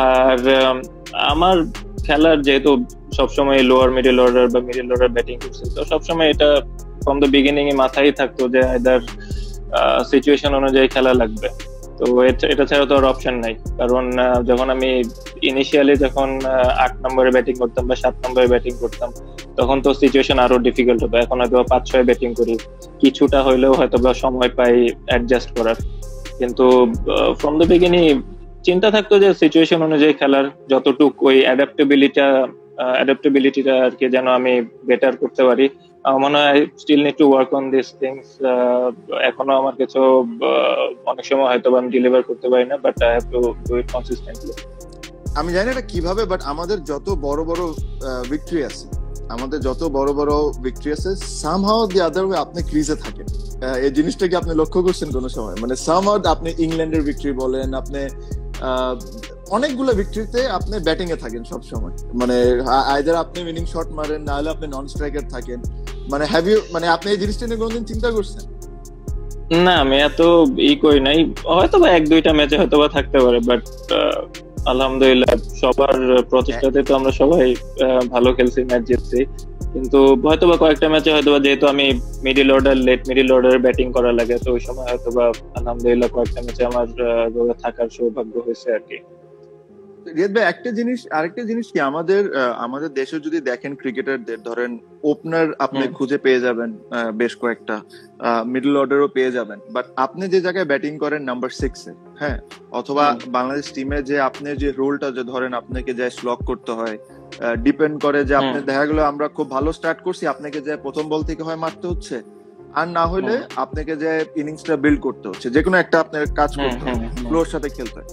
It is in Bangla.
আর আমার খেলার যেহেতু সবসময় লোয়ার মিডল অর্ডার বা মিডল অর্ডার ব্যাটিং করছি, তো সবসময় এটা ফ্রম দ্য বিগিনিং এ মাথায় থাকতো যে আইদার সিচুয়েশন অনুযায়ী খেলা লাগবে। তো এটা ছাড়া তো আর অপশন নাই, কারণ যখন আমি ইনিশিয়ালি যখন 8 নম্বরে ব্যাটিং করতাম বা 7 নম্বরে ব্যাটিং করতাম, তখন তো সিচুয়েশন আরো ডিফিকাল্ট হতো। এখন হয়তো 5-6 ব্যাটিং করি, কিছুটা হইলেও হয়তো বা সময় পাই অ্যাডজাস্ট করার। কিন্তু ফ্রম দ্য বিগিনিং চিন্তা থাকতো যে সিচুয়েশন অনুযায়ী খেলার, যতটুকু ওই অ্যাডাপ্টেবিলিটিটা আর কি যেন আমি বেটার করতে পারি। আমার মনে হয় still need to work on this things. এখনো আমার কিছু অনেক সময় হয়তো আমি ডেলিভার করতে পারি না, but I have to do it consistently. আমি জানি এটা কিভাবে, বাট আমাদের যত বড় বড় ভিক্টরি আছে, সামহাউ দি আদার ওয়ে আপনি ক্রিজে থাকেন। এই জিনিসটা কি আপনি লক্ষ্য করছেন কোনো সময়? মানে সামহাউ আপনি ইংল্যান্ডের ভিক্টরি বলেন, আপনি অনেকগুলো ভিক্টরিতে আপনি ব্যাটিং এ থাকেন সব সময়। মানে আইদার আপনি উইনিং শট মারেন, না হলে আপনি নন স্ট্রাইকার থাকেন। মানে হ্যাভ ইউ, মানে আপনি এই জিনিসটা নিয়ে কোনদিন চিন্তা করছেন? না, আমি এত করি নাই। হয়তো বা 1-2টা ম্যাচে হয়তো বা থাকতে পারে, বাট আলহামদুলিল্লাহ সবার প্রচেষ্টাতে তো আমরা সবাই ভালো খেলছি, ম্যাচ জিতছি। কিন্তু হয়তো বা কয়েকটা ম্যাচে হয়তো বা যেহেতু আমি লেট মিডিল অর্ডার ব্যাটিং করা লাগে, তো ওই সময় হয়তো বা আলহামদুলিল্লাহ কয়েকটা ম্যাচে আমার থাকার সৌভাগ্য হয়েছে আর কি। রিয়াদ ভাই, আরেকটা জিনিস কি, আমাদের দেশে যদি দেখেন ক্রিকেটারদের, ধরেন ওপেনার আপনি খুঁজে পেয়ে যাবেন বেশ কয়েকটা, মিডল অর্ডারও পেয়ে যাবেন, বাট আপনি যে জায়গায় ব্যাটিং করেন নাম্বার 6-এ, হ্যাঁ, অথবা বাংলাদেশ টিমে যে আপনি যে রোলটা, যে ধরেন আপনাকে যে স্লগ করতে হয়, ডিপেন্ড করে যে আপনি, দেখা গেলো আমরা খুব ভালো স্টার্ট করছি, আপনাকে যে প্রথম বল থেকে হয় মারতে হচ্ছে, আর না হলে আপনাকে যে ইনিংসটা বিল্ড করতে হচ্ছে, যে কোনো একটা আপনার কাজ করতে হবে, ফ্লোর সাথে খেলতে হয়।